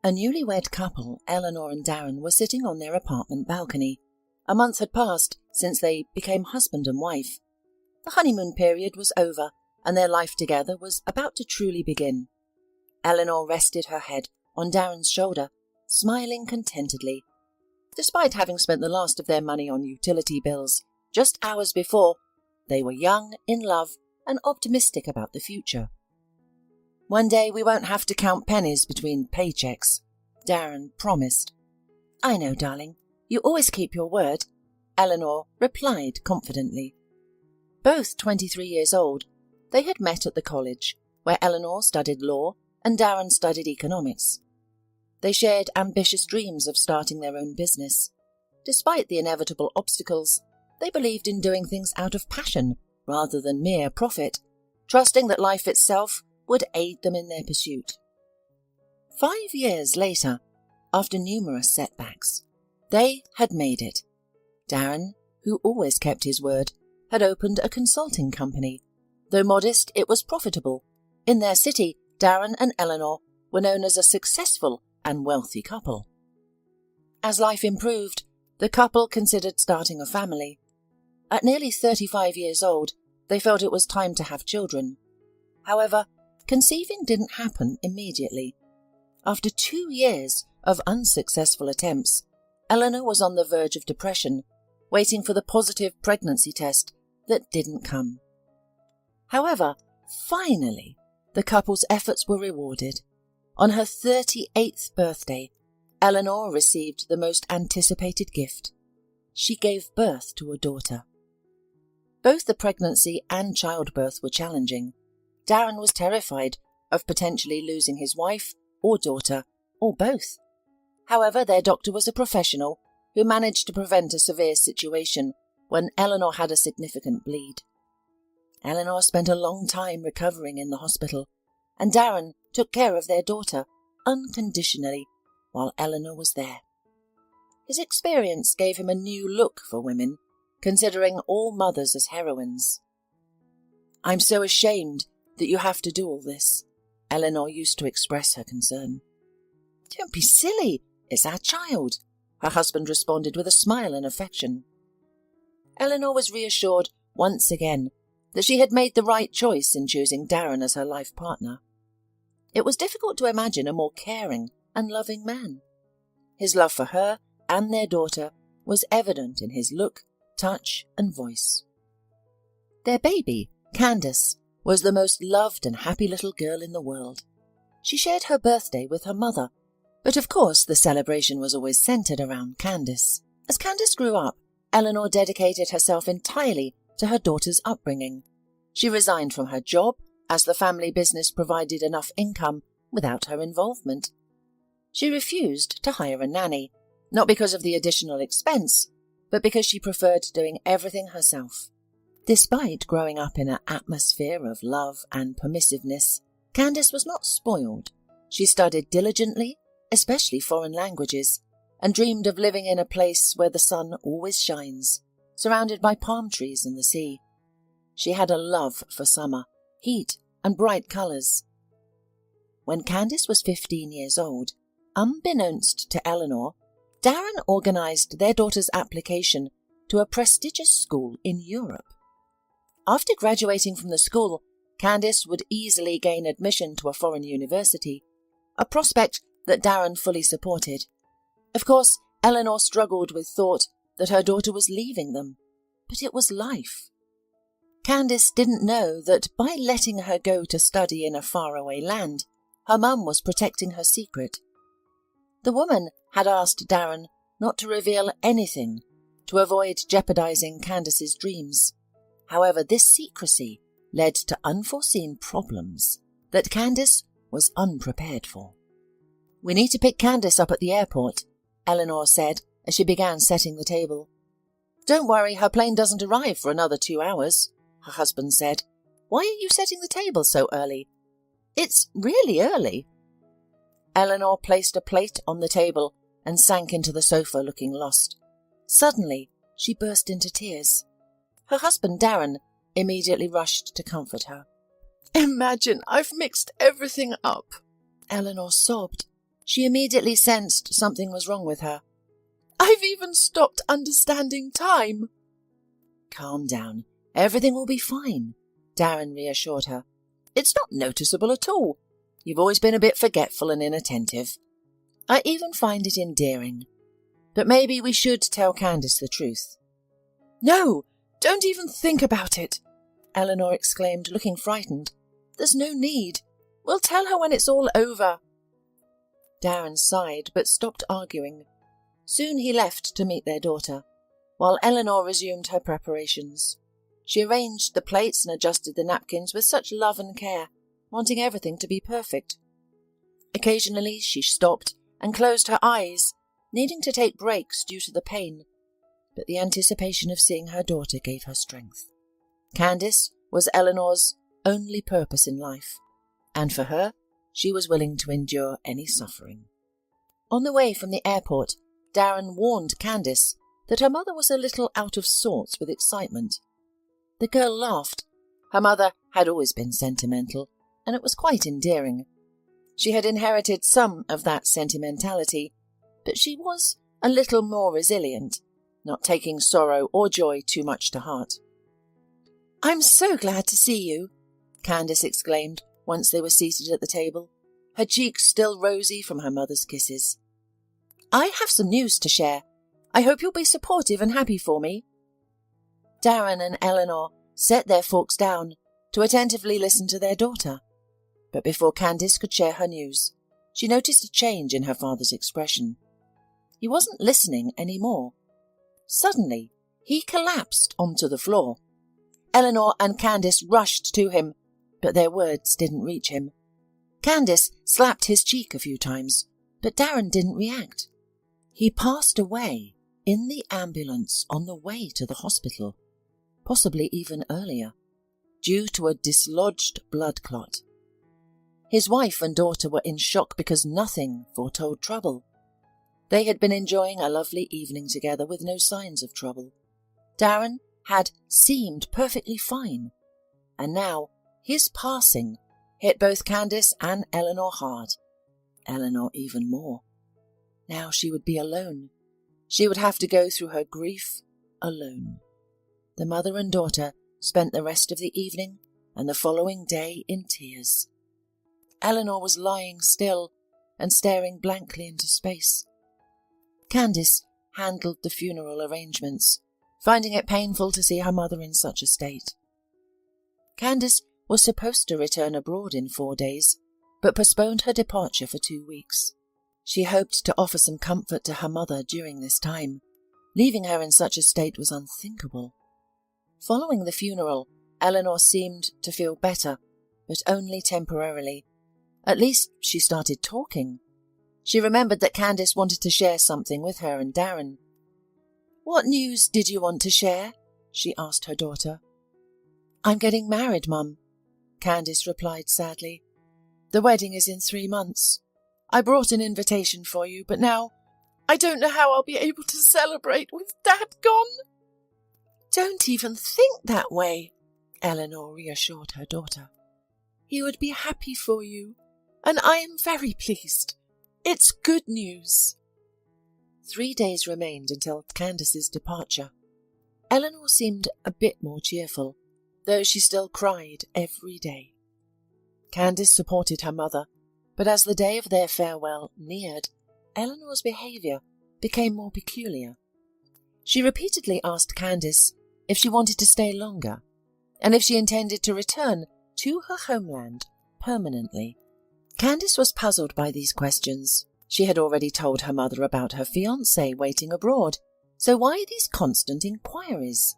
A newlywed couple, Eleanor and Darren, were sitting on their apartment balcony. A month had passed since they became husband and wife. The honeymoon period was over, and their life together was about to truly begin. Eleanor rested her head on Darren's shoulder, smiling contentedly. Despite having spent the last of their money on utility bills just hours before, they were young, in love, and optimistic about the future. "One day we won't have to count pennies between paychecks," Darren promised. "I know, darling. You always keep your word," Eleanor replied confidently. Both 23 years old, they had met at the college, where Eleanor studied law and Darren studied economics. They shared ambitious dreams of starting their own business. Despite the inevitable obstacles, they believed in doing things out of passion rather than mere profit, trusting that life itself would aid them in their pursuit. 5 years later, after numerous setbacks, they had made it. Darren, who always kept his word, had opened a consulting company. Though modest, it was profitable. In their city, Darren and Eleanor were known as a successful and wealthy couple. As life improved, the couple considered starting a family. At nearly 35 years old, they felt it was time to have children. However, conceiving didn't happen immediately. After 2 years of unsuccessful attempts, Eleanor was on the verge of depression, waiting for the positive pregnancy test that didn't come. However, finally, the couple's efforts were rewarded. On her 38th birthday, Eleanor received the most anticipated gift. She gave birth to a daughter. Both the pregnancy and childbirth were challenging. Darren was terrified of potentially losing his wife or daughter, or both. However, their doctor was a professional who managed to prevent a severe situation when Eleanor had a significant bleed. Eleanor spent a long time recovering in the hospital, and Darren took care of their daughter unconditionally while Eleanor was there. His experience gave him a new look for women, considering all mothers as heroines. "I'm so ashamed that you have to do all this," Eleanor used to express her concern. "Don't be silly, it's our child," her husband responded with a smile and affection. Eleanor was reassured once again that she had made the right choice in choosing Darren as her life partner. It was difficult to imagine a more caring and loving man. His love for her and their daughter was evident in his look, touch, and voice. Their baby, Candace, was the most loved and happy little girl in the world. She shared her birthday with her mother, but of course the celebration was always centered around Candace. As Candace grew up, Eleanor dedicated herself entirely to her daughter's upbringing. She resigned from her job, as the family business provided enough income without her involvement. She refused to hire a nanny, not because of the additional expense, but because she preferred doing everything herself. Despite growing up in an atmosphere of love and permissiveness, Candace was not spoiled. She studied diligently, especially foreign languages, and dreamed of living in a place where the sun always shines, surrounded by palm trees and the sea. She had a love for summer, heat, and bright colours. When Candace was 15 years old, unbeknownst to Eleanor, Darren organised their daughter's application to a prestigious school in Europe. After graduating from the school, Candace would easily gain admission to a foreign university, a prospect that Darren fully supported. Of course, Eleanor struggled with thought that her daughter was leaving them, but it was life. Candace didn't know that by letting her go to study in a faraway land, her mum was protecting her secret. The woman had asked Darren not to reveal anything to avoid jeopardizing Candace's dreams. However, this secrecy led to unforeseen problems that Candace was unprepared for. "We need to pick Candace up at the airport," Eleanor said as she began setting the table. "Don't worry, her plane doesn't arrive for another 2 hours," her husband said. "Why are you setting the table so early?" "It's really early." Eleanor placed a plate on the table and sank into the sofa looking lost. Suddenly, she burst into tears. Her husband, Darren, immediately rushed to comfort her. "Imagine, I've mixed everything up," Eleanor sobbed. She immediately sensed something was wrong with her. "I've even stopped understanding time." "Calm down. Everything will be fine," Darren reassured her. "It's not noticeable at all. You've always been a bit forgetful and inattentive. I even find it endearing. But maybe we should tell Candace the truth." "No, don't even think about it," Eleanor exclaimed, looking frightened. "There's no need. We'll tell her when it's all over." Darren sighed, but stopped arguing. Soon he left to meet their daughter, while Eleanor resumed her preparations. She arranged the plates and adjusted the napkins with such love and care, wanting everything to be perfect. Occasionally she stopped and closed her eyes, needing to take breaks due to the pain, but the anticipation of seeing her daughter gave her strength. Candace was Eleanor's only purpose in life, and for her, she was willing to endure any suffering. On the way from the airport, Darren warned Candace that her mother was a little out of sorts with excitement. The girl laughed. Her mother had always been sentimental, and it was quite endearing. She had inherited some of that sentimentality, but she was a little more resilient, not taking sorrow or joy too much to heart. "I'm so glad to see you," Candace exclaimed once they were seated at the table, her cheeks still rosy from her mother's kisses. "I have some news to share. I hope you'll be supportive and happy for me." Darren and Eleanor set their forks down to attentively listen to their daughter. But before Candace could share her news, she noticed a change in her father's expression. He wasn't listening anymore. Suddenly, he collapsed onto the floor. Eleanor and Candace rushed to him, but their words didn't reach him. Candace slapped his cheek a few times, but Darren didn't react. He passed away in the ambulance on the way to the hospital, possibly even earlier, due to a dislodged blood clot. His wife and daughter were in shock because nothing foretold trouble. They had been enjoying a lovely evening together with no signs of trouble. Darren had seemed perfectly fine, and now his passing hit both Candace and Eleanor hard. Eleanor even more. Now she would be alone. She would have to go through her grief alone. The mother and daughter spent the rest of the evening and the following day in tears. Eleanor was lying still and staring blankly into space. Candace handled the funeral arrangements, finding it painful to see her mother in such a state. Candace was supposed to return abroad in 4 days, but postponed her departure for 2 weeks. She hoped to offer some comfort to her mother during this time. Leaving her in such a state was unthinkable. Following the funeral, Eleanor seemed to feel better, but only temporarily. At least she started talking. She remembered that Candace wanted to share something with her and Darren. "What news did you want to share?" she asked her daughter. "I'm getting married, Mum," Candace replied sadly. "The wedding is in 3 months. I brought an invitation for you, but now I don't know how I'll be able to celebrate with Dad gone." "Don't even think that way," Eleanor reassured her daughter. "He would be happy for you, and I am very pleased. It's good news." 3 days remained until Candace's departure. Eleanor seemed a bit more cheerful, though she still cried every day. Candace supported her mother, but as the day of their farewell neared, Eleanor's behaviour became more peculiar. She repeatedly asked Candace if she wanted to stay longer, and if she intended to return to her homeland permanently. Candace was puzzled by these questions. She had already told her mother about her fiancé waiting abroad, so why these constant inquiries?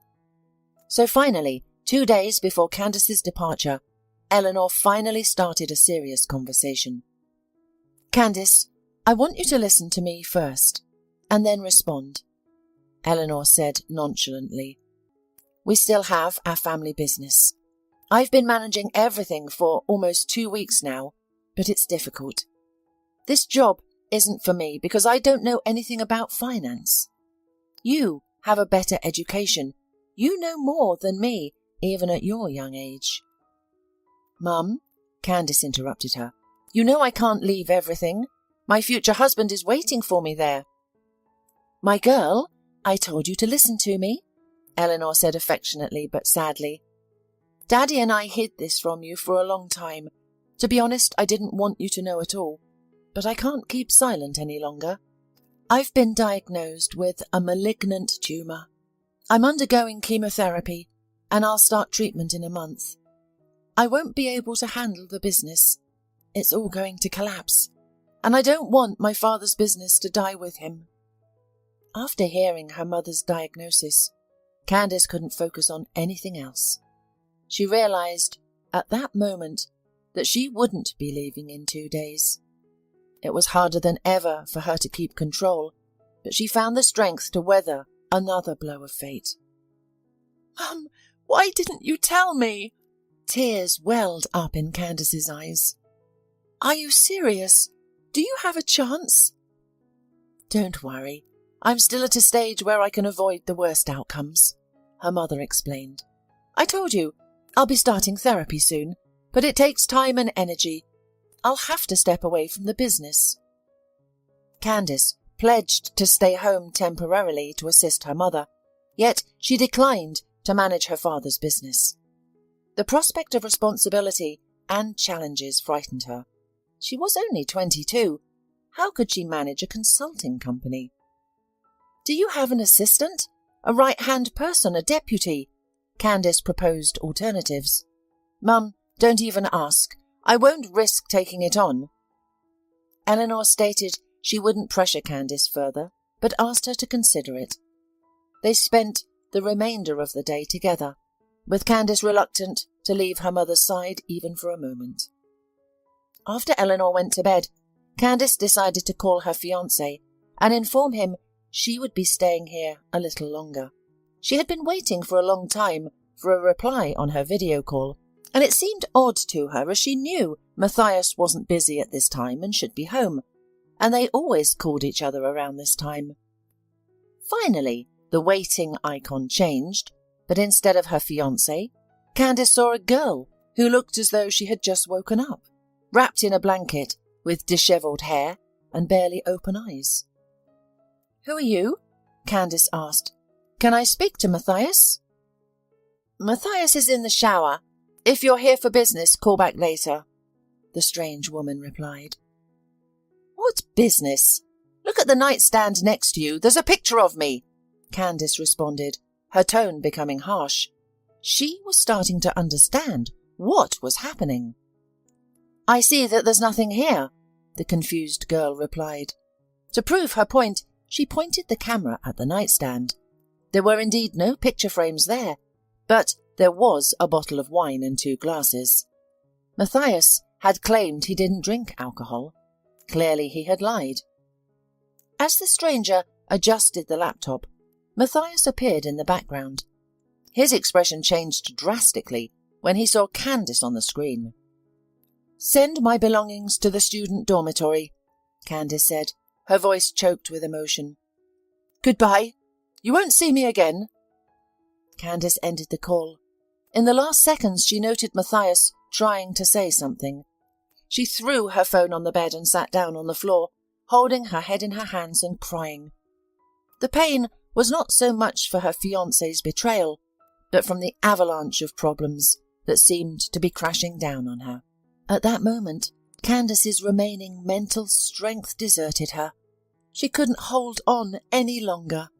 So finally, 2 days before Candace's departure, Eleanor finally started a serious conversation. "Candace, I want you to listen to me first, and then respond," Eleanor said nonchalantly. "We still have our family business. I've been managing everything for almost 2 weeks now, but it's difficult. This job isn't for me because I don't know anything about finance. You have a better education. You know more than me, even at your young age." "Mum," Candace interrupted her, "you know I can't leave everything. My future husband is waiting for me there." "My girl, I told you to listen to me," Eleanor said affectionately but sadly. "Daddy and I hid this from you for a long time. To be honest, I didn't want you to know at all. But I can't keep silent any longer. I've been diagnosed with a malignant tumour. I'm undergoing chemotherapy, and I'll start treatment in a month. I won't be able to handle the business. It's all going to collapse, and I don't want my father's business to die with him." After hearing her mother's diagnosis, Candace couldn't focus on anything else. She realised at that moment that she wouldn't be leaving in 2 days. It was harder than ever for her to keep control, but she found the strength to weather another blow of fate. "Mum, why didn't you tell me?" Tears welled up in Candace's eyes. "Are you serious? Do you have a chance?" "Don't worry. I'm still at a stage where I can avoid the worst outcomes," her mother explained. "I told you, I'll be starting therapy soon, but it takes time and energy. I'll have to step away from the business." Candace pledged to stay home temporarily to assist her mother, yet she declined to manage her father's business. The prospect of responsibility and challenges frightened her. She was only 22. How could she manage a consulting company? "Do you have an assistant? A right-hand person, a deputy?" Candace proposed alternatives. "Mum, don't even ask. I won't risk taking it on." Eleanor stated she wouldn't pressure Candace further, but asked her to consider it. They spent the remainder of the day together, with Candace reluctant to leave her mother's side even for a moment. After Eleanor went to bed, Candace decided to call her fiancé and inform him she would be staying here a little longer. She had been waiting for a long time for a reply on her video call, and it seemed odd to her as she knew Matthias wasn't busy at this time and should be home, and they always called each other around this time. Finally, the waiting icon changed, but instead of her fiancé, Candace saw a girl who looked as though she had just woken up, wrapped in a blanket with dishevelled hair and barely open eyes. "Who are you?" Candace asked. "Can I speak to Matthias?" "Matthias is in the shower. If you're here for business, call back later," the strange woman replied. "What business? Look at the nightstand next to you. There's a picture of me," Candace responded, her tone becoming harsh. She was starting to understand what was happening. "I see that there's nothing here," the confused girl replied. To prove her point, she pointed the camera at the nightstand. There were indeed no picture frames there, but there was a bottle of wine and 2 glasses. Matthias had claimed he didn't drink alcohol. Clearly he had lied. As the stranger adjusted the laptop, Matthias appeared in the background. His expression changed drastically when he saw Candace on the screen. "Send my belongings to the student dormitory," Candace said, her voice choked with emotion. "Goodbye. You won't see me again." Candace ended the call. In the last seconds she noted Matthias trying to say something. She threw her phone on the bed and sat down on the floor, holding her head in her hands and crying. The pain was not so much for her fiancé's betrayal, but from the avalanche of problems that seemed to be crashing down on her. At that moment, Candace's remaining mental strength deserted her. She couldn't hold on any longer.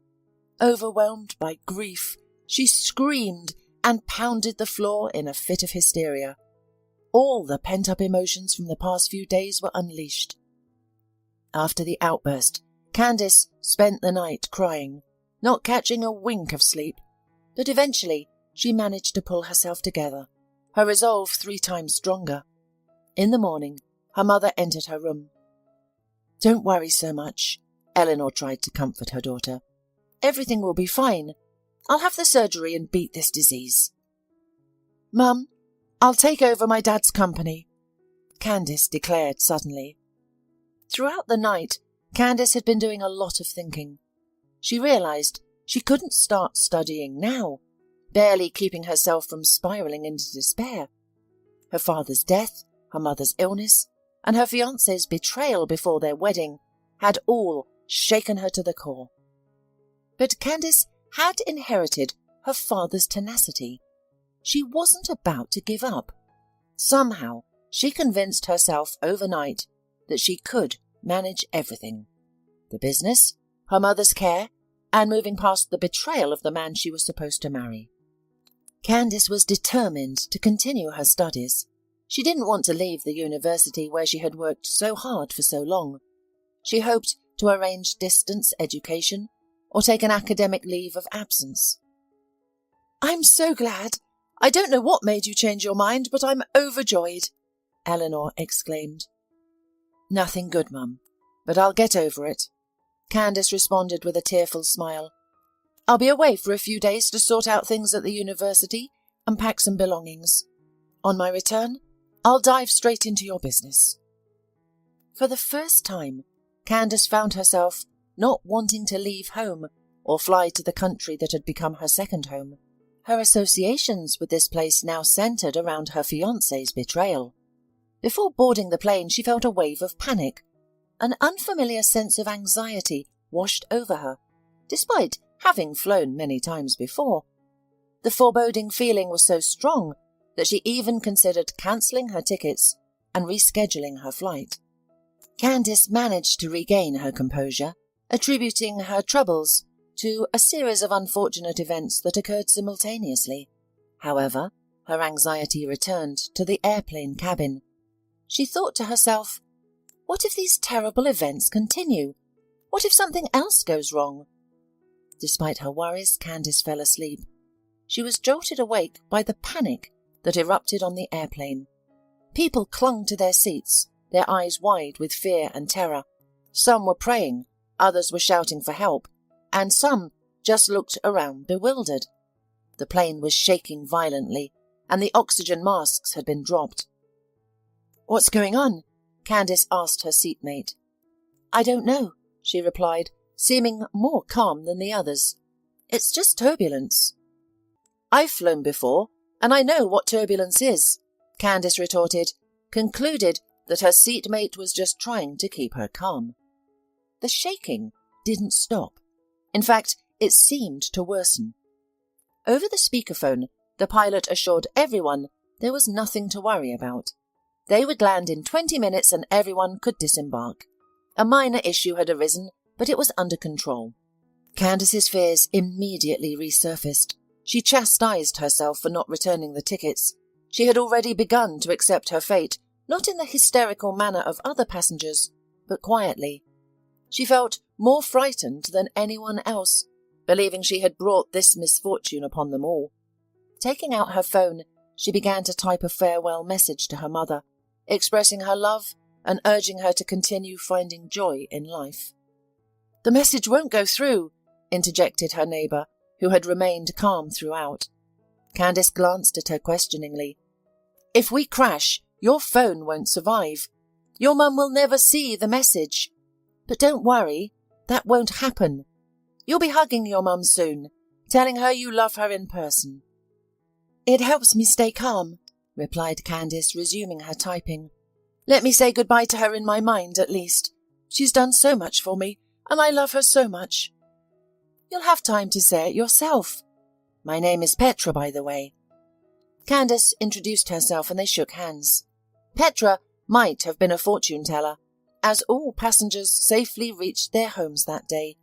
Overwhelmed by grief, she screamed and pounded the floor in a fit of hysteria. All the pent-up emotions from the past few days were unleashed. After the outburst, Candace spent the night crying, not catching a wink of sleep, but eventually she managed to pull herself together, her resolve 3 times stronger. In the morning, her mother entered her room. "Don't worry so much," Eleanor tried to comfort her daughter. "Everything will be fine. I'll have the surgery and beat this disease." "Mum, I'll take over my dad's company," Candace declared suddenly. Throughout the night, Candace had been doing a lot of thinking. She realised she couldn't start studying now, barely keeping herself from spiralling into despair. Her father's death, her mother's illness, and her fiancé's betrayal before their wedding had all shaken her to the core. But Candace had inherited her father's tenacity. She wasn't about to give up. Somehow, she convinced herself overnight that she could manage everything. The business, her mother's care, and moving past the betrayal of the man she was supposed to marry. Candace was determined to continue her studies. She didn't want to leave the university where she had worked so hard for so long. She hoped to arrange distance education or take an academic leave of absence. "I'm so glad. I don't know what made you change your mind, but I'm overjoyed," Eleanor exclaimed. "Nothing good, Mum, but I'll get over it," Candace responded with a tearful smile. "I'll be away for a few days to sort out things at the university and pack some belongings. On my return, I'll dive straight into your business." For the first time, Candace found herself not wanting to leave home or fly to the country that had become her second home. Her associations with this place now centred around her fiancé's betrayal. Before boarding the plane, she felt a wave of panic. An unfamiliar sense of anxiety washed over her, despite having flown many times before. The foreboding feeling was so strong that she even considered cancelling her tickets and rescheduling her flight. Candace managed to regain her composure, attributing her troubles to a series of unfortunate events that occurred simultaneously. However, her anxiety returned to the airplane cabin. She thought to herself, what if these terrible events continue? What if something else goes wrong? Despite her worries, Candace fell asleep. She was jolted awake by the panic that erupted on the airplane. People clung to their seats, their eyes wide with fear and terror. Some were praying, others were shouting for help, and some just looked around bewildered. The plane was shaking violently, and the oxygen masks had been dropped. "What's going on?" Candace asked her seatmate. "I don't know," she replied, seeming more calm than the others. "It's just turbulence." "I've flown before, and I know what turbulence is," Candace retorted, concluded that her seatmate was just trying to keep her calm. The shaking didn't stop. In fact, it seemed to worsen. Over the speakerphone, the pilot assured everyone there was nothing to worry about. They would land in 20 minutes and everyone could disembark. A minor issue had arisen, but it was under control. Candace's fears immediately resurfaced. She chastised herself for not returning the tickets. She had already begun to accept her fate, not in the hysterical manner of other passengers, but quietly. She felt more frightened than anyone else, believing she had brought this misfortune upon them all. Taking out her phone, she began to type a farewell message to her mother, expressing her love and urging her to continue finding joy in life. "The message won't go through," interjected her neighbour, who had remained calm throughout. Candace glanced at her questioningly. "If we crash, your phone won't survive. Your mum will never see the message. But don't worry, that won't happen. You'll be hugging your mum soon, telling her you love her in person." "It helps me stay calm," replied Candace, resuming her typing. "Let me say goodbye to her in my mind, at least. She's done so much for me, and I love her so much." "You'll have time to say it yourself. My name is Petra, by the way." Candace introduced herself and they shook hands. Petra might have been a fortune-teller, as all passengers safely reached their homes that day.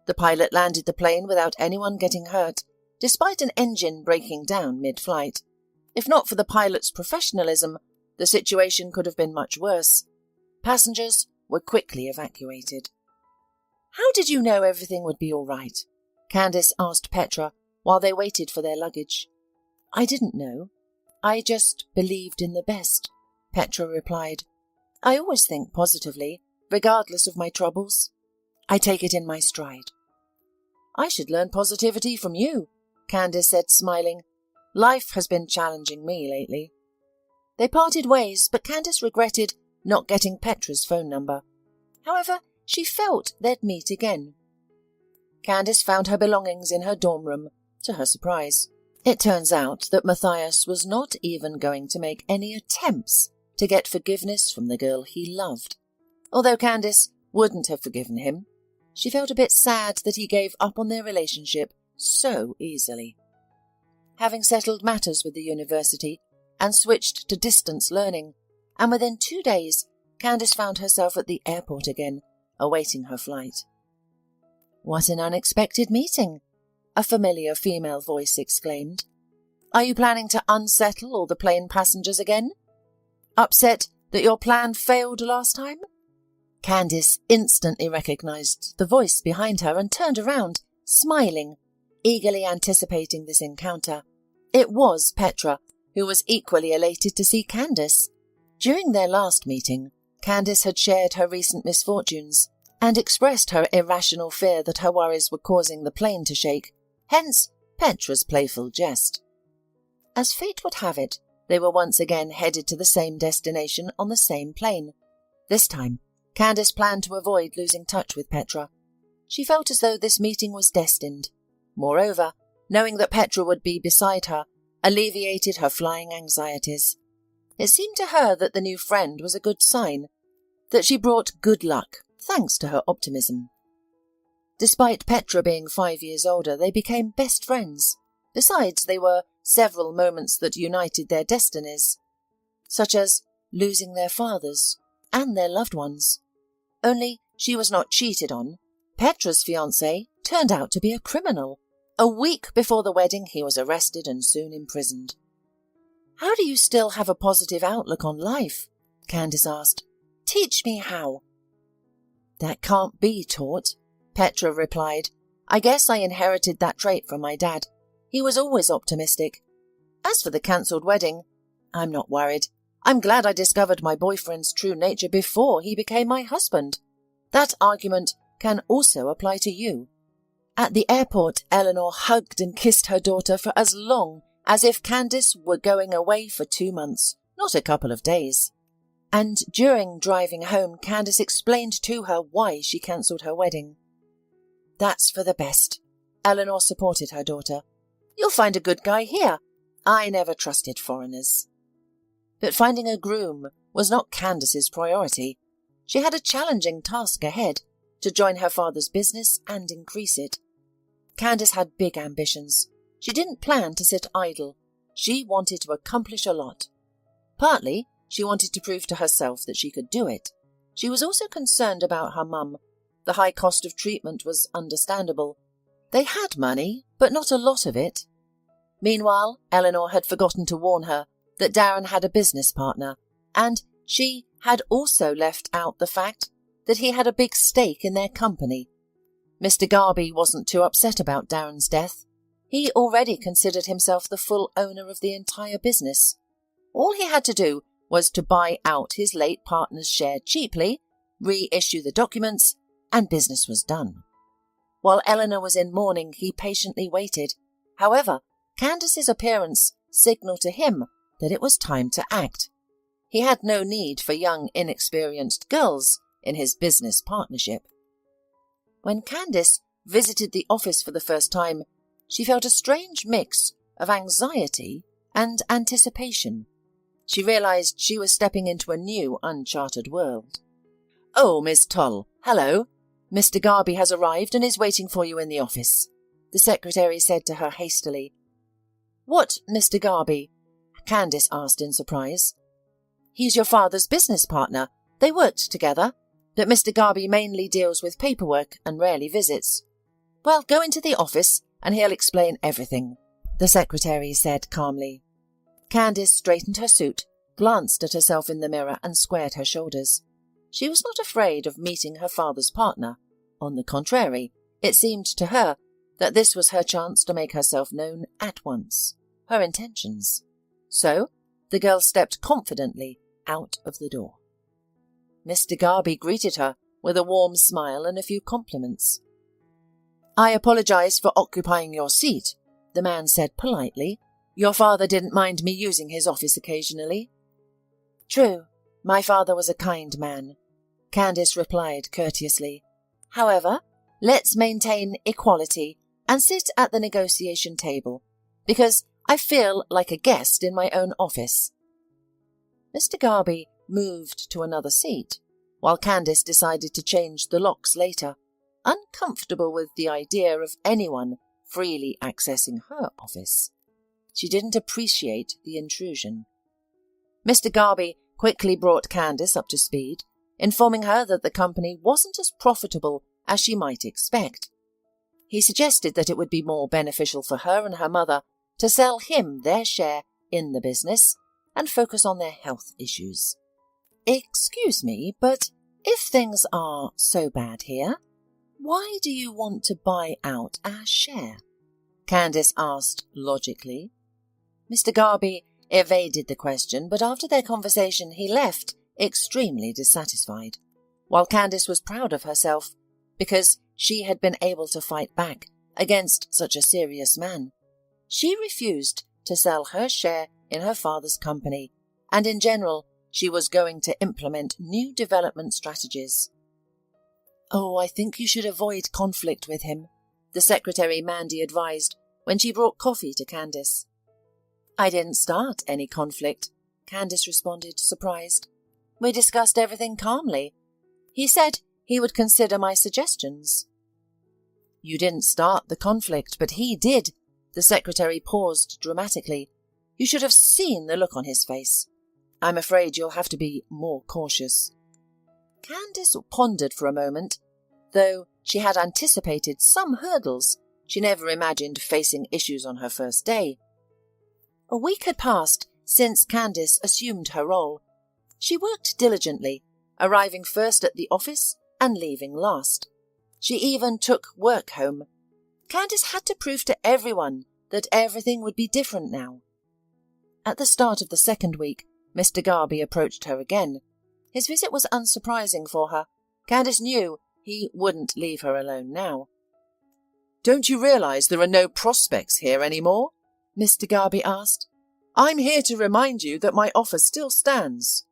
The pilot landed the plane without anyone getting hurt, despite an engine breaking down mid-flight. If not for the pilot's professionalism, the situation could have been much worse. Passengers were quickly evacuated. "How did you know everything would be all right?" Candace asked Petra while they waited for their luggage. "I didn't know. I just believed in the best," Petra replied. "I always think positively, regardless of my troubles. I take it in my stride." "I should learn positivity from you," Candace said, smiling. "Life has been challenging me lately." They parted ways, but Candace regretted not getting Petra's phone number. However, she felt they'd meet again. Candace found her belongings in her dorm room, to her surprise. It turns out that Matthias was not even going to make any attempts to get forgiveness from the girl he loved. Although Candice wouldn't have forgiven him, she felt a bit sad that he gave up on their relationship so easily. Having settled matters with the university and switched to distance learning, and within 2 days, Candice found herself at the airport again, awaiting her flight. "What an unexpected meeting," a familiar female voice exclaimed. "Are you planning to unsettle all the plane passengers again? Upset that your plan failed last time?" Candice instantly recognized the voice behind her and turned around, smiling, eagerly anticipating this encounter. It was Petra, who was equally elated to see Candice. During their last meeting, Candice had shared her recent misfortunes and expressed her irrational fear that her worries were causing the plane to shake, hence Petra's playful jest. As fate would have it, they were once again headed to the same destination on the same plane. This time, Candice planned to avoid losing touch with Petra. She felt as though this meeting was destined. Moreover, knowing that Petra would be beside her alleviated her flying anxieties. It seemed to her that the new friend was a good sign, that she brought good luck, thanks to her optimism. Despite Petra being 5 years older, they became best friends. Besides, there were several moments that united their destinies, such as losing their fathers and their loved ones. Only she was not cheated on. Petra's fiancé turned out to be a criminal. A week before the wedding, he was arrested and soon imprisoned. "How do you still have a positive outlook on life?" Candice asked. "Teach me how." "That can't be taught," Petra replied. "I guess I inherited that trait from my dad. He was always optimistic. As for the cancelled wedding, I'm not worried. I'm glad I discovered my boyfriend's true nature before he became my husband. That argument can also apply to you." At the airport, Eleanor hugged and kissed her daughter for as long as if Candice were going away for 2 months, not a couple of days. And during driving home, Candice explained to her why she cancelled her wedding. "That's for the best." Eleanor supported her daughter. "You'll find a good guy here. I never trusted foreigners." But finding a groom was not Candice's priority. She had a challenging task ahead, to join her father's business and increase it. Candice had big ambitions. She didn't plan to sit idle. She wanted to accomplish a lot. Partly, she wanted to prove to herself that she could do it. She was also concerned about her mum. The high cost of treatment was understandable. They had money, but not a lot of it. Meanwhile, Eleanor had forgotten to warn her that Darren had a business partner, and she had also left out the fact that he had a big stake in their company. Mr. Garby wasn't too upset about Darren's death. He already considered himself the full owner of the entire business. All he had to do was to buy out his late partner's share cheaply, reissue the documents, and business was done. While Eleanor was in mourning, he patiently waited. However, Candice's appearance signalled to him that it was time to act. He had no need for young, inexperienced girls in his business partnership. When Candice visited the office for the first time, she felt a strange mix of anxiety and anticipation. She realised she was stepping into a new, uncharted world. "Oh, Miss Tull, hello. Mr. Garby has arrived and is waiting for you in the office," the secretary said to her hastily. "What Mr. Garby?" Candice asked in surprise. "He's your father's business partner. They worked together, but Mr. Garby mainly deals with paperwork and rarely visits." "Well, go into the office and he'll explain everything," the secretary said calmly. Candice straightened her suit, glanced at herself in the mirror and squared her shoulders. She was not afraid of meeting her father's partner. On the contrary, it seemed to her that this was her chance to make herself known at once, her intentions. So, the girl stepped confidently out of the door. Mr. Garby greeted her with a warm smile and a few compliments. "I apologize for occupying your seat," the man said politely. "Your father didn't mind me using his office occasionally." "True, my father was a kind man," Candice replied courteously. "However, let's maintain equality and sit at the negotiation table, because I feel like a guest in my own office." Mr. Garby moved to another seat, while Candace decided to change the locks later, uncomfortable with the idea of anyone freely accessing her office. She didn't appreciate the intrusion. Mr. Garby quickly brought Candace up to speed, informing her that the company wasn't as profitable as she might expect. He suggested that it would be more beneficial for her and her mother to sell him their share in the business and focus on their health issues. "Excuse me, but if things are so bad here, why do you want to buy out our share?" Candace asked logically. Mr. Garby evaded the question, but after their conversation he left extremely dissatisfied, while Candace was proud of herself because she had been able to fight back against such a serious man. She refused to sell her share in her father's company, and in general she was going to implement new development strategies. "Oh, I think you should avoid conflict with him," the secretary Mandy advised when she brought coffee to Candace. "I didn't start any conflict," Candace responded, surprised. "We discussed everything calmly. He said he would consider my suggestions." "You didn't start the conflict, but he did." The secretary paused dramatically. "You should have seen the look on his face. I'm afraid you'll have to be more cautious." Candace pondered for a moment. Though she had anticipated some hurdles, she never imagined facing issues on her first day. A week had passed since Candace assumed her role. She worked diligently, arriving first at the office and leaving last. She even took work home. Candace had to prove to everyone that everything would be different now. At the start of the second week, Mr. Garby approached her again. His visit was unsurprising for her. Candace knew he wouldn't leave her alone now. "Don't you realise there are no prospects here anymore?" Mr. Garby asked. "I'm here to remind you that my offer still stands."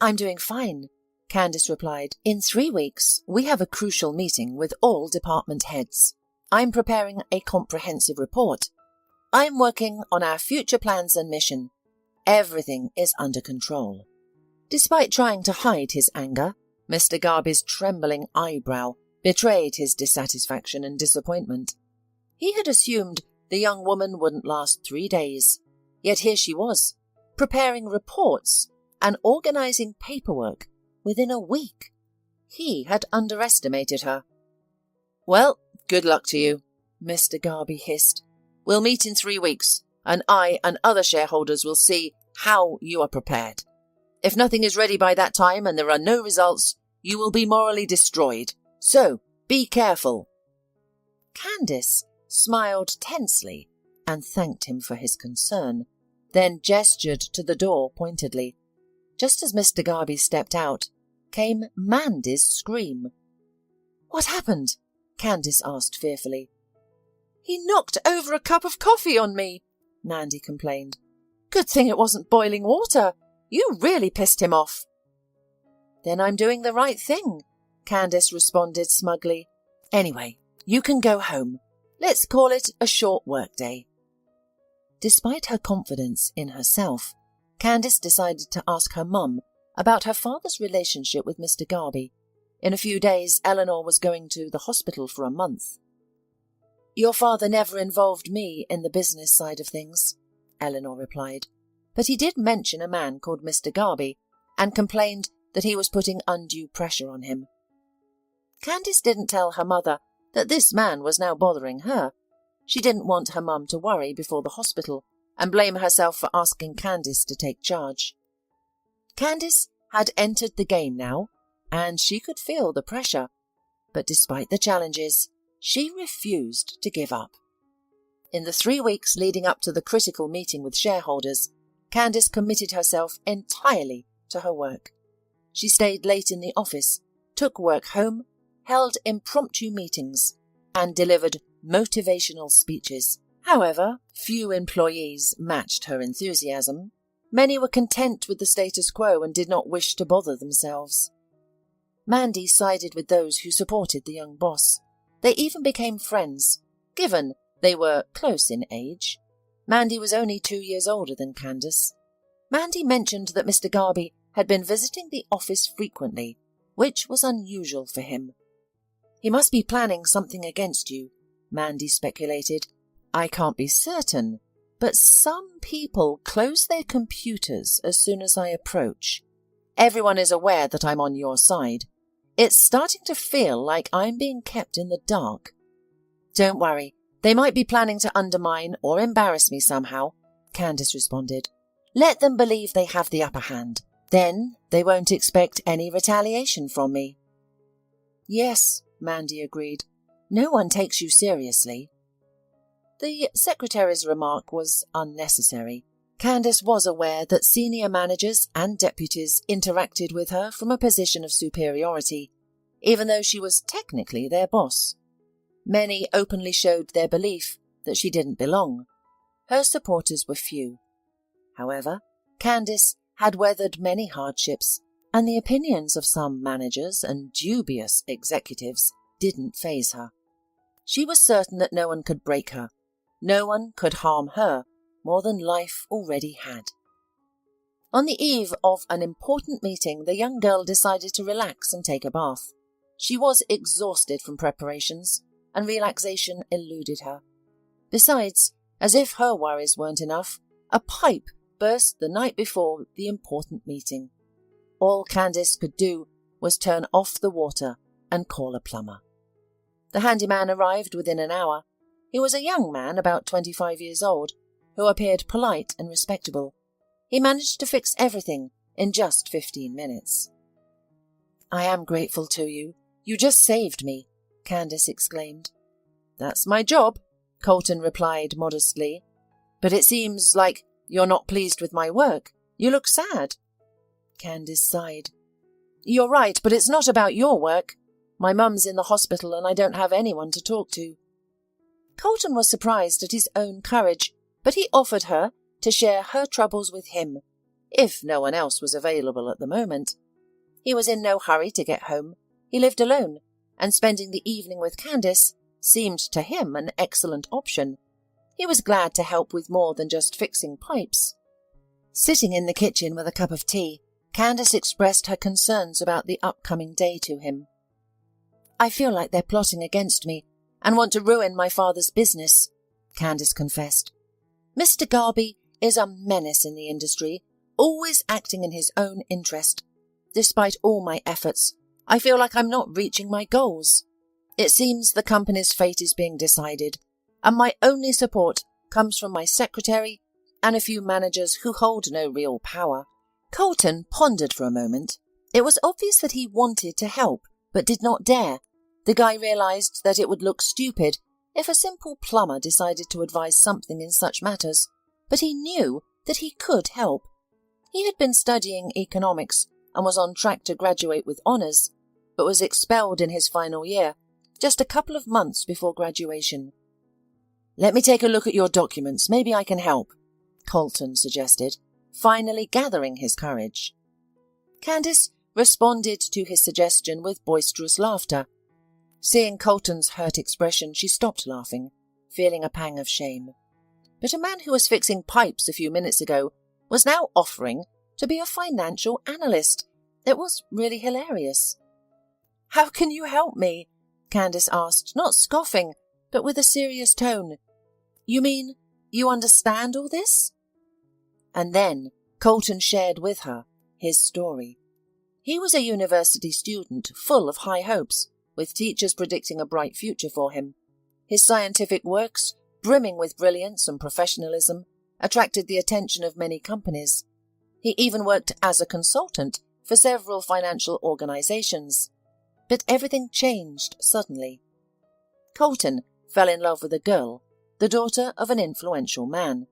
"I'm doing fine," Candace replied. "In 3 weeks, we have a crucial meeting with all department heads. I'm preparing a comprehensive report. I'm working on our future plans and mission. Everything is under control." Despite trying to hide his anger, Mr. Garby's trembling eyebrow betrayed his dissatisfaction and disappointment. He had assumed the young woman wouldn't last 3 days, yet here she was, preparing reports and organising paperwork within a week. He had underestimated her. "Well, good luck to you," Mr. Garby hissed. "We'll meet in 3 weeks, and I and other shareholders will see how you are prepared. If nothing is ready by that time and there are no results, you will be morally destroyed. So, be careful." Candace smiled tensely and thanked him for his concern, then gestured to the door pointedly. Just as Mr. Garby stepped out, came Mandy's scream. "What happened?" Candace asked fearfully. "He knocked over a cup of coffee on me," Mandy complained. "Good thing it wasn't boiling water. You really pissed him off." "Then I'm doing the right thing," Candace responded smugly. "Anyway, you can go home. Let's call it a short workday." Despite her confidence in herself, Candace decided to ask her mum about her father's relationship with Mr. Garby. In a few days, Eleanor was going to the hospital for a month. "Your father never involved me in the business side of things," Eleanor replied, "but he did mention a man called Mr. Garby and complained that he was putting undue pressure on him." Candace didn't tell her mother that this man was now bothering her. She didn't want her mum to worry before the hospital and blame herself for asking Candace to take charge. Candace had entered the game now, and she could feel the pressure, but despite the challenges, she refused to give up. In the 3 weeks leading up to the critical meeting with shareholders, Candace committed herself entirely to her work. She stayed late in the office, took work home, held impromptu meetings, and delivered motivational speeches. However, few employees matched her enthusiasm. Many were content with the status quo and did not wish to bother themselves. Mandy sided with those who supported the young boss. They even became friends, given they were close in age. Mandy was only 2 years older than Candace. Mandy mentioned that Mr. Garby had been visiting the office frequently, which was unusual for him. He must be planning something against you, Mandy speculated. I can't be certain, but some people close their computers as soon as I approach. Everyone is aware that I'm on your side. It's starting to feel like I'm being kept in the dark. Don't worry, they might be planning to undermine or embarrass me somehow, Candace responded. Let them believe they have the upper hand. Then they won't expect any retaliation from me. Yes, Mandy agreed. No one takes you seriously. The secretary's remark was unnecessary. Candace was aware that senior managers and deputies interacted with her from a position of superiority, even though she was technically their boss. Many openly showed their belief that she didn't belong. Her supporters were few. However, Candace had weathered many hardships, and the opinions of some managers and dubious executives didn't faze her. She was certain that no one could break her. No one could harm her more than life already had. On the eve of an important meeting, the young girl decided to relax and take a bath. She was exhausted from preparations, and relaxation eluded her. Besides, as if her worries weren't enough, a pipe burst the night before the important meeting. All Candace could do was turn off the water and call a plumber. The handyman arrived within an hour. He was a young man, about 25 years old, who appeared polite and respectable. He managed to fix everything in just 15 minutes. I am grateful to you. You just saved me, Candace exclaimed. That's my job, Colton replied modestly. But it seems like you're not pleased with my work. You look sad. Candace sighed. You're right, but it's not about your work. My mum's in the hospital and I don't have anyone to talk to. Colton was surprised at his own courage, but he offered her to share her troubles with him, if no one else was available at the moment. He was in no hurry to get home. He lived alone, and spending the evening with Candace seemed to him an excellent option. He was glad to help with more than just fixing pipes. Sitting in the kitchen with a cup of tea, Candace expressed her concerns about the upcoming day to him. I feel like they're plotting against me and want to ruin my father's business, Candace confessed. Mr. Garby is a menace in the industry, always acting in his own interest. Despite all my efforts, I feel like I'm not reaching my goals. It seems the company's fate is being decided, and my only support comes from my secretary and a few managers who hold no real power. Colton pondered for a moment. It was obvious that he wanted to help, but did not dare. The guy realized that it would look stupid if a simple plumber decided to advise something in such matters, but he knew that he could help. He had been studying economics and was on track to graduate with honours, but was expelled in his final year, just a couple of months before graduation. Let me take a look at your documents. Maybe I can help, Colton suggested, finally gathering his courage. Candace responded to his suggestion with boisterous laughter. Seeing Colton's hurt expression, she stopped laughing, feeling a pang of shame. But a man who was fixing pipes a few minutes ago was now offering to be a financial analyst. It was really hilarious. How can you help me? Candace asked, not scoffing, but with a serious tone. You mean you understand all this? And then Colton shared with her his story. He was a university student full of high hopes, with teachers predicting a bright future for him. His scientific works, brimming with brilliance and professionalism, attracted the attention of many companies. He even worked as a consultant for several financial organizations. But everything changed suddenly. Colton fell in love with a girl, the daughter of an influential man.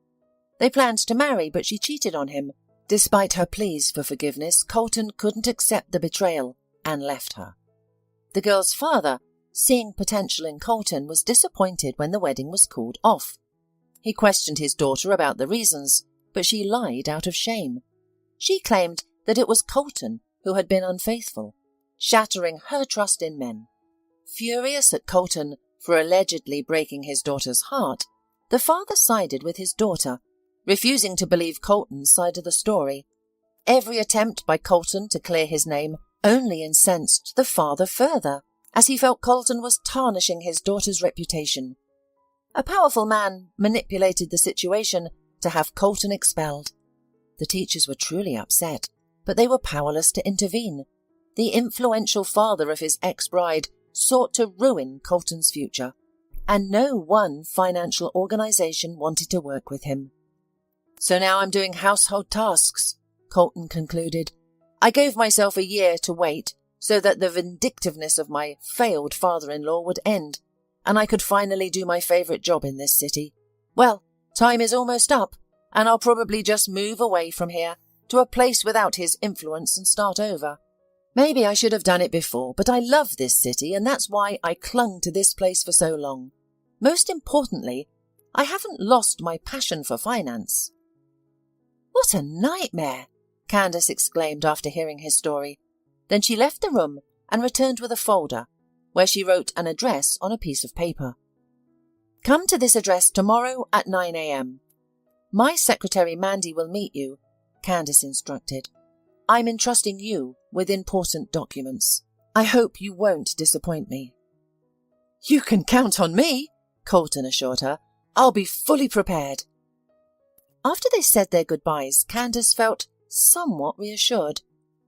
They planned to marry, but she cheated on him. Despite her pleas for forgiveness, Colton couldn't accept the betrayal and left her. The girl's father, seeing potential in Colton, was disappointed when the wedding was called off. He questioned his daughter about the reasons, but she lied out of shame. She claimed that it was Colton who had been unfaithful, shattering her trust in men. Furious at Colton for allegedly breaking his daughter's heart, the father sided with his daughter refusing to believe Colton's side of the story. Every attempt by Colton to clear his name only incensed the father further, as he felt Colton was tarnishing his daughter's reputation. A powerful man manipulated the situation to have Colton expelled. The teachers were truly upset, but they were powerless to intervene. The influential father of his ex-bride sought to ruin Colton's future, and no one financial organization wanted to work with him. "So now I'm doing household tasks," Colton concluded. "I gave myself a year to wait so that the vindictiveness of my failed father-in-law would end, and I could finally do my favourite job in this city. Well, time is almost up, and I'll probably just move away from here to a place without his influence and start over. Maybe I should have done it before, but I love this city, and that's why I clung to this place for so long. Most importantly, I haven't lost my passion for finance." "What a nightmare!" Candace exclaimed after hearing his story. Then she left the room and returned with a folder, where she wrote an address on a piece of paper. "Come to this address tomorrow at 9 a.m. My secretary Mandy will meet you," Candace instructed. "I'm entrusting you with important documents. I hope you won't disappoint me." "You can count on me," Colton assured her. "I'll be fully prepared." After they said their goodbyes, Candace felt somewhat reassured.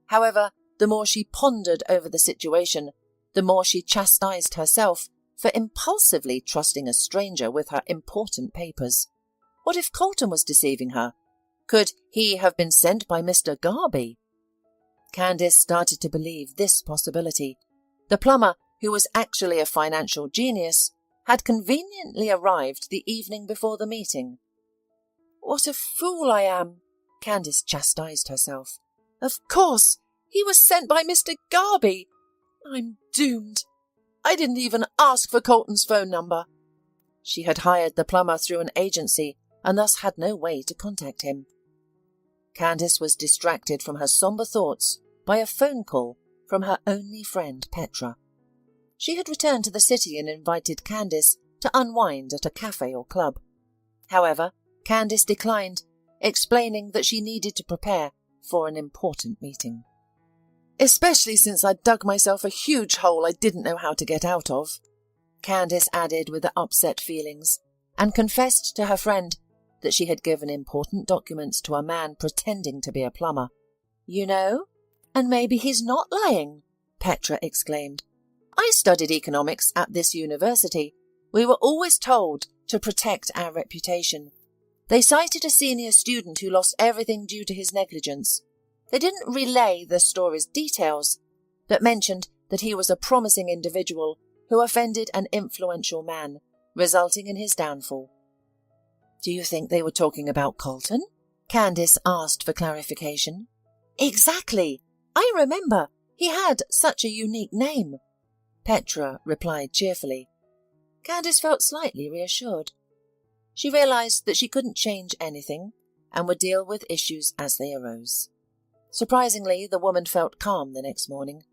However, the more she pondered over the situation, the more she chastised herself for impulsively trusting a stranger with her important papers. What if Colton was deceiving her? Could he have been sent by Mr. Garby? Candace started to believe this possibility. The plumber, who was actually a financial genius, had conveniently arrived the evening before the meeting. "What a fool I am," Candace chastised herself. "Of course, he was sent by Mr. Garby. I'm doomed. I didn't even ask for Colton's phone number." She had hired the plumber through an agency and thus had no way to contact him. Candace was distracted from her sombre thoughts by a phone call from her only friend Petra. She had returned to the city and invited Candace to unwind at a cafe or club. However, Candace declined, explaining that she needed to prepare for an important meeting. "Especially since I'd dug myself a huge hole I didn't know how to get out of," Candace added with the upset feelings, and confessed to her friend that she had given important documents to a man pretending to be a plumber. "You know, and maybe he's not lying," Petra exclaimed. "I studied economics at this university. We were always told to protect our reputation. They cited a senior student who lost everything due to his negligence. They didn't relay the story's details, but mentioned that he was a promising individual who offended an influential man, resulting in his downfall." "Do you think they were talking about Colton?" Candace asked for clarification. "Exactly. I remember. He had such a unique name," Petra replied cheerfully. Candace felt slightly reassured. She realized that she couldn't change anything and would deal with issues as they arose. Surprisingly, the woman felt calm the next morning.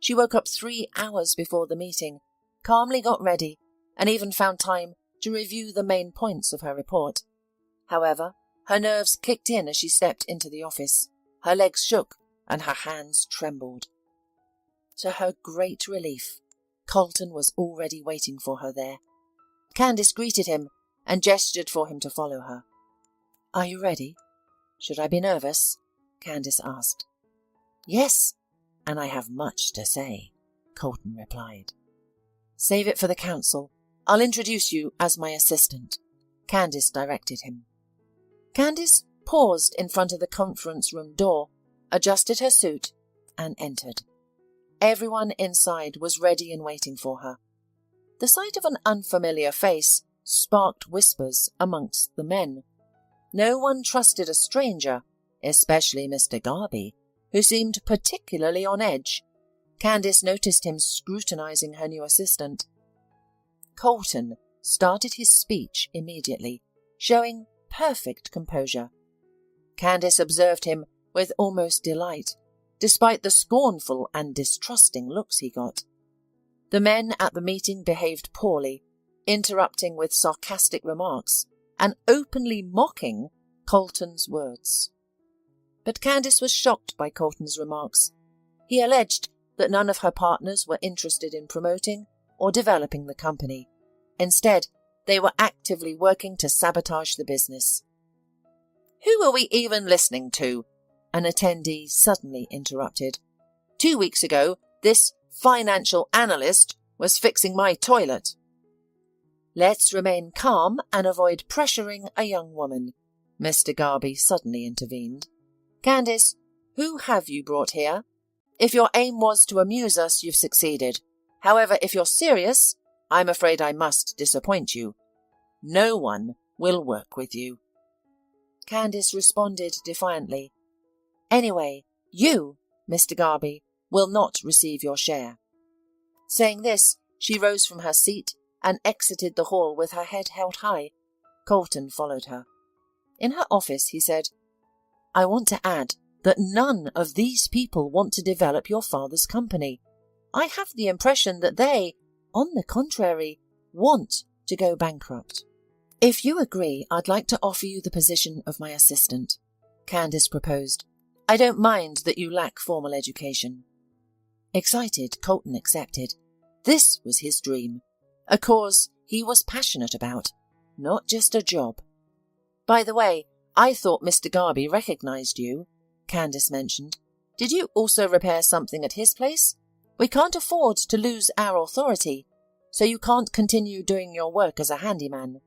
She woke up 3 hours before the meeting, calmly got ready, and even found time to review the main points of her report. However, her nerves kicked in as she stepped into the office. Her legs shook and her hands trembled. To her great relief, Colton was already waiting for her there. Candace greeted him and gestured for him to follow her. "Are you ready? Should I be nervous?" Candace asked. "Yes, and I have much to say," Colton replied. "Save it for the council. I'll introduce you as my assistant," Candace directed him. Candace paused in front of the conference room door, adjusted her suit, and entered. Everyone inside was ready and waiting for her. The sight of an unfamiliar face sparked whispers amongst the men. No one trusted a stranger, especially Mr. Garby, who seemed particularly on edge. Candace noticed him scrutinizing her new assistant. Colton started his speech immediately, showing perfect composure. Candace observed him with almost delight, despite the scornful and distrusting looks he got. The men at the meeting behaved poorly, interrupting with sarcastic remarks and openly mocking Colton's words. But Candice was shocked by Colton's remarks. He alleged that none of her partners were interested in promoting or developing the company. Instead, they were actively working to sabotage the business. "Who are we even listening to?" an attendee suddenly interrupted. "2 weeks ago, this financial analyst was fixing my toilet." "Let's remain calm and avoid pressuring a young woman," Mr. Garby suddenly intervened. "Candice, who have you brought here? If your aim was to amuse us, you've succeeded. However, if you're serious, I'm afraid I must disappoint you. No one will work with you." Candice responded defiantly. "Anyway, you, Mr. Garby, will not receive your share." Saying this, she rose from her seat and exited the hall with her head held high. Colton followed her. In her office, he said, "I want to add that none of these people want to develop your father's company. I have the impression that they, on the contrary, want to go bankrupt. If you agree, I'd like to offer you the position of my assistant," Candice proposed. "I don't mind that you lack formal education." Excited, Colton accepted. This was his dream, a cause he was passionate about, not just a job. "By the way, I thought Mr. Garby recognized you," Candice mentioned. "Did you also repair something at his place? We can't afford to lose our authority, so you can't continue doing your work as a handyman."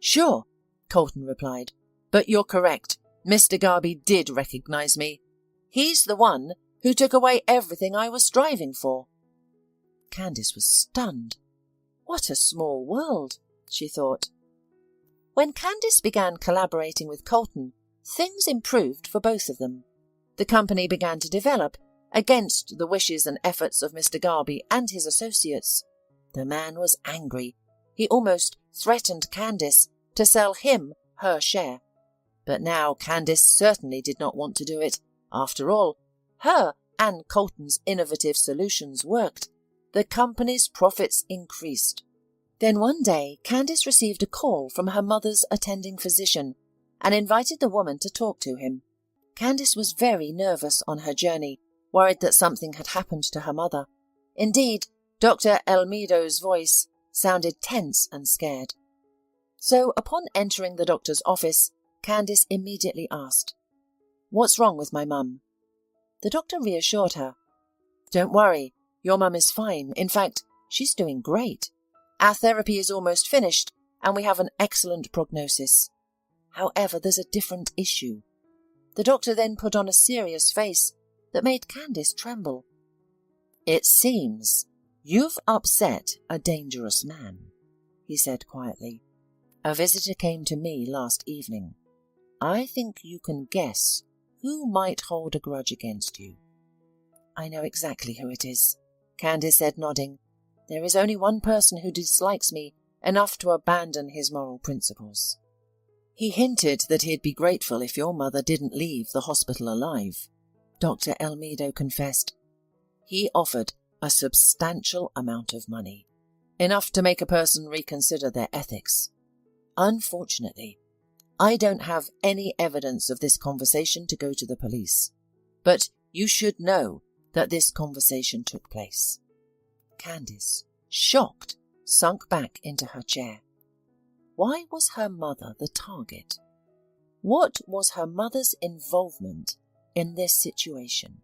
"Sure," Colton replied, "but you're correct. Mr. Garby did recognize me. He's the one who took away everything I was striving for." Candice was stunned. What a small world, she thought. When Candice began collaborating with Colton, things improved for both of them. The company began to develop, against the wishes and efforts of Mr. Garby and his associates. The man was angry. He almost threatened Candice to sell him her share. But now Candice certainly did not want to do it. After all, her and Colton's innovative solutions worked. The company's profits increased. Then one day, Candice received a call from her mother's attending physician and invited the woman to talk to him. Candice was very nervous on her journey, worried that something had happened to her mother. Indeed, Dr. Elmido's voice sounded tense and scared. So, upon entering the doctor's office, Candice immediately asked, "What's wrong with my mum?" The doctor reassured her. "Don't worry, your mum is fine. In fact, she's doing great. Our therapy is almost finished, and we have an excellent prognosis. However, there's a different issue." The doctor then put on a serious face that made Candice tremble. "It seems you've upset a dangerous man," he said quietly. "A visitor came to me last evening. I think you can guess who might hold a grudge against you." "I know exactly who it is," Candice said, nodding. "There is only one person who dislikes me enough to abandon his moral principles." "He hinted that he'd be grateful if your mother didn't leave the hospital alive," Dr. Elmido confessed. "He offered a substantial amount of money, enough to make a person reconsider their ethics. Unfortunately, I don't have any evidence of this conversation to go to the police, but you should know that this conversation took place." Candice, shocked, sunk back into her chair. Why was her mother the target? What was her mother's involvement in this situation?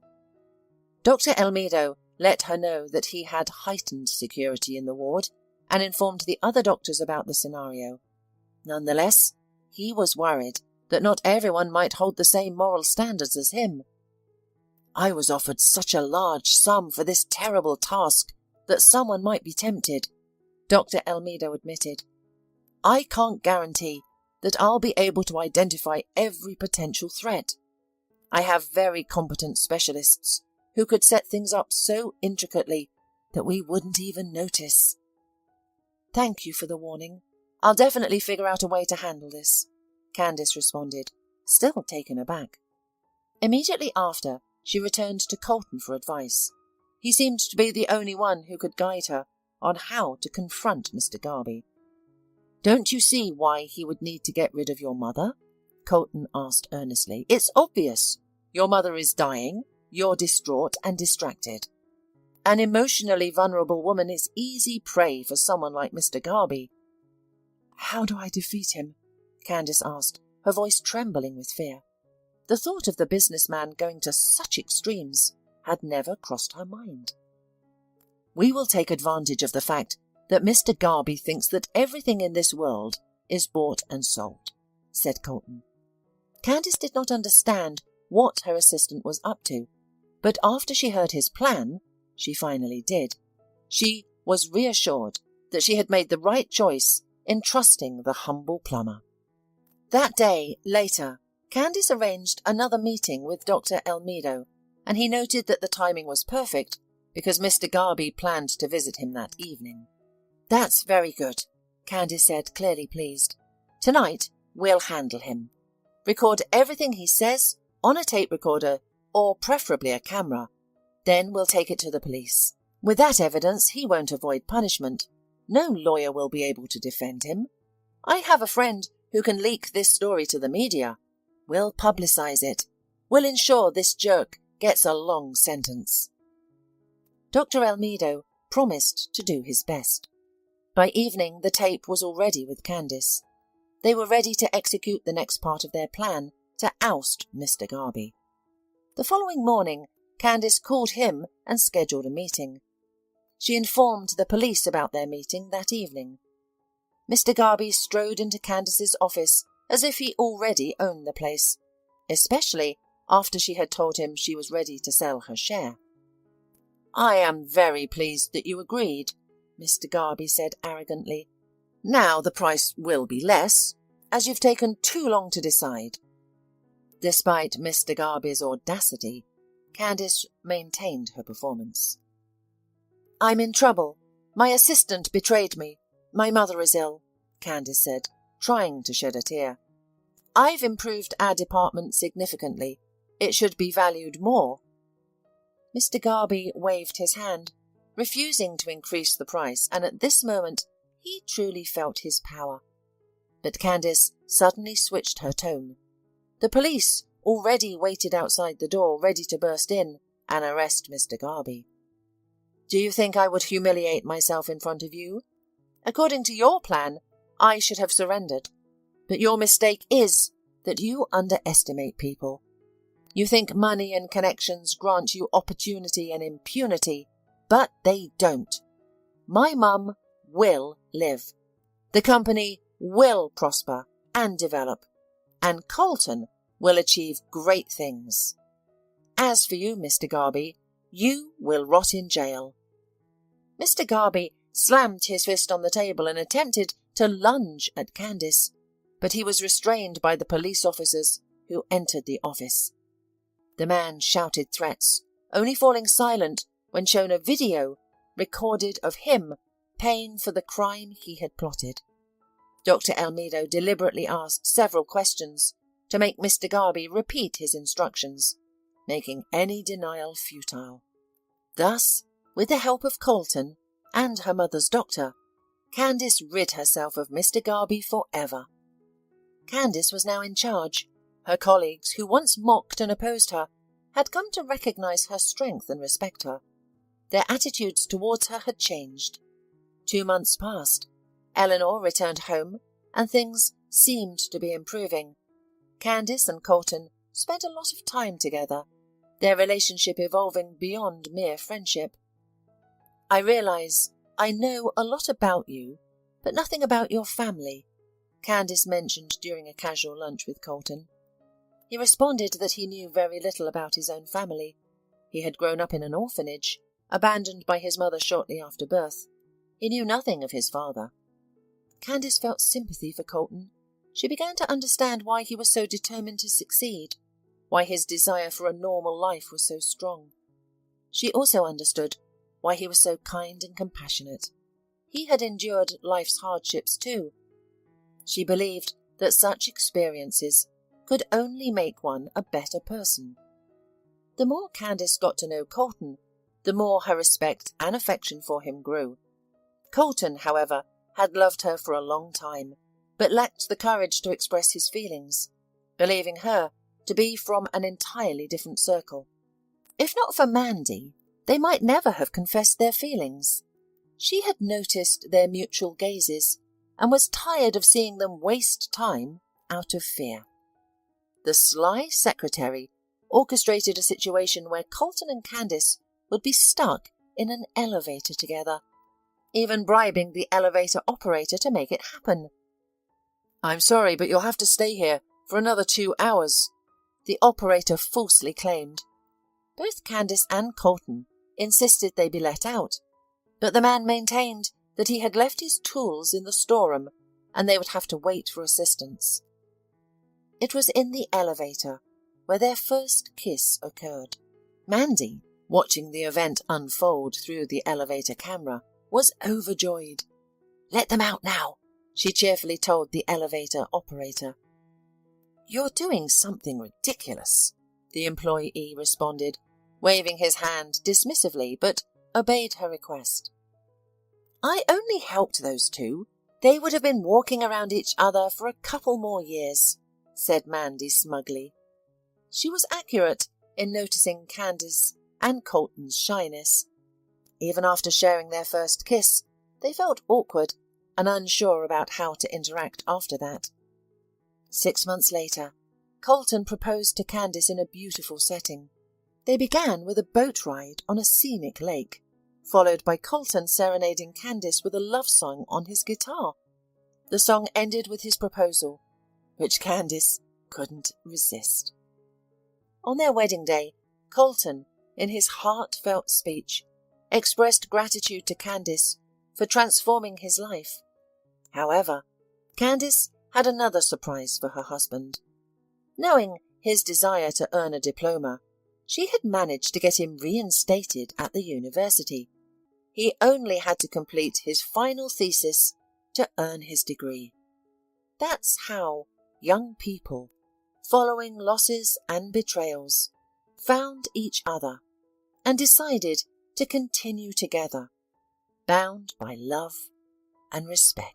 Dr. Elmido let her know that he had heightened security in the ward and informed the other doctors about the scenario. Nonetheless, he was worried that not everyone might hold the same moral standards as him. "I was offered such a large sum for this terrible task that someone might be tempted," Dr. Elmido admitted. "I can't guarantee that I'll be able to identify every potential threat. I have very competent specialists who could set things up so intricately that we wouldn't even notice." "Thank you for the warning. I'll definitely figure out a way to handle this," Candice responded, still taken aback. Immediately after, she returned to Colton for advice. He seemed to be the only one who could guide her on how to confront Mr. Garby. "Don't you see why he would need to get rid of your mother?" Colton asked earnestly. "It's obvious. Your mother is dying, you're distraught and distracted. An emotionally vulnerable woman is easy prey for someone like Mr. Garby." "How do I defeat him?" Candace asked, her voice trembling with fear. The thought of the businessman going to such extremes had never crossed her mind. "We will take advantage of the fact that Mr. Garby thinks that everything in this world is bought and sold," said Colton. Candace did not understand what her assistant was up to, but after she heard his plan, she finally did. She was reassured that she had made the right choice in trusting the humble plumber. That day, later, Candace arranged another meeting with Dr. Elmido, and he noted that the timing was perfect because Mr. Garby planned to visit him that evening. "That's very good," Candace said, clearly pleased. "Tonight, we'll handle him. Record everything he says on a tape recorder or preferably a camera. Then we'll take it to the police. With that evidence, he won't avoid punishment. No lawyer will be able to defend him. I have a friend who can leak this story to the media. We'll publicize it. We'll ensure this jerk gets a long sentence." Dr. Elmido promised to do his best. By evening, the tape was already with Candace. They were ready to execute the next part of their plan to oust Mr. Garby. The following morning, Candace called him and scheduled a meeting. She informed the police about their meeting that evening. Mr. Garby strode into Candace's office as if he already owned the place, especially after she had told him she was ready to sell her share. "I am very pleased that you agreed," Mr. Garby said arrogantly. "Now the price will be less, as you've taken too long to decide." Despite Mr. Garby's audacity, Candace maintained her performance. "I'm in trouble. My assistant betrayed me. My mother is ill," Candace said, trying to shed a tear. "I've improved our department significantly. It should be valued more." Mr. Garby waved his hand, refusing to increase the price, and at this moment he truly felt his power. But Candace suddenly switched her tone. The police already waited outside the door, ready to burst in and arrest Mr. Garby. "Do you think I would humiliate myself in front of you? According to your plan, I should have surrendered. But your mistake is that you underestimate people. You think money and connections grant you opportunity and impunity, but they don't. My mum will live. The company will prosper and develop, and Colton will achieve great things. As for you, Mr. Garby, you will rot in jail." Mr. Garby slammed his fist on the table and attempted to lunge at Candace, but he was restrained by the police officers who entered the office. The man shouted threats, only falling silent when shown a video recorded of him paying for the crime he had plotted. Dr. Elmido deliberately asked several questions to make Mr. Garby repeat his instructions, making any denial futile. Thus, with the help of Colton and her mother's doctor, Candace rid herself of Mr. Garby forever. Candace was now in charge. Her colleagues, who once mocked and opposed her, had come to recognize her strength and respect her. Their attitudes towards her had changed. 2 months passed. Eleanor returned home, and things seemed to be improving. Candace and Colton spent a lot of time together, their relationship evolving beyond mere friendship. "I realize I know a lot about you, but nothing about your family," Candace mentioned during a casual lunch with Colton. He responded that he knew very little about his own family. He had grown up in an orphanage, abandoned by his mother shortly after birth. He knew nothing of his father. Candace felt sympathy for Colton. She began to understand why he was so determined to succeed, why his desire for a normal life was so strong. She also understood why he was so kind and compassionate. He had endured life's hardships too. She believed that such experiences could only make one a better person. The more Candace got to know Colton, the more her respect and affection for him grew. Colton, however, had loved her for a long time, but lacked the courage to express his feelings. believing her to be from an entirely different circle. If not for Mandy, they might never have confessed their feelings. She had noticed their mutual gazes and was tired of seeing them waste time out of fear. The sly secretary orchestrated a situation where Colton and Candice would be stuck in an elevator together, even bribing the elevator operator to make it happen. "I'm sorry, but you'll have to stay here for another 2 hours," the operator falsely claimed. Both Candice and Colton insisted they be let out, but the man maintained that he had left his tools in the storeroom and they would have to wait for assistance. It was in the elevator where their first kiss occurred. Mandy, watching the event unfold through the elevator camera, was overjoyed. "Let them out now," she cheerfully told the elevator operator. "You're doing something ridiculous," the employee responded, waving his hand dismissively, but obeyed her request. "I only helped those two. They would have been walking around each other for a couple more years," said Mandy smugly. She was accurate in noticing Candice and Colton's shyness. Even after sharing their first kiss, they felt awkward and unsure about how to interact after that. 6 months later, Colton proposed to Candice in a beautiful setting. They began with a boat ride on a scenic lake, followed by Colton serenading Candice with a love song on his guitar. The song ended with his proposal, which Candice couldn't resist. On their wedding day, Colton, in his heartfelt speech, expressed gratitude to Candice for transforming his life. However, Candice had another surprise for her husband. Knowing his desire to earn a diploma, she had managed to get him reinstated at the university. He only had to complete his final thesis to earn his degree. That's how young people, following losses and betrayals, found each other and decided to continue together, bound by love and respect.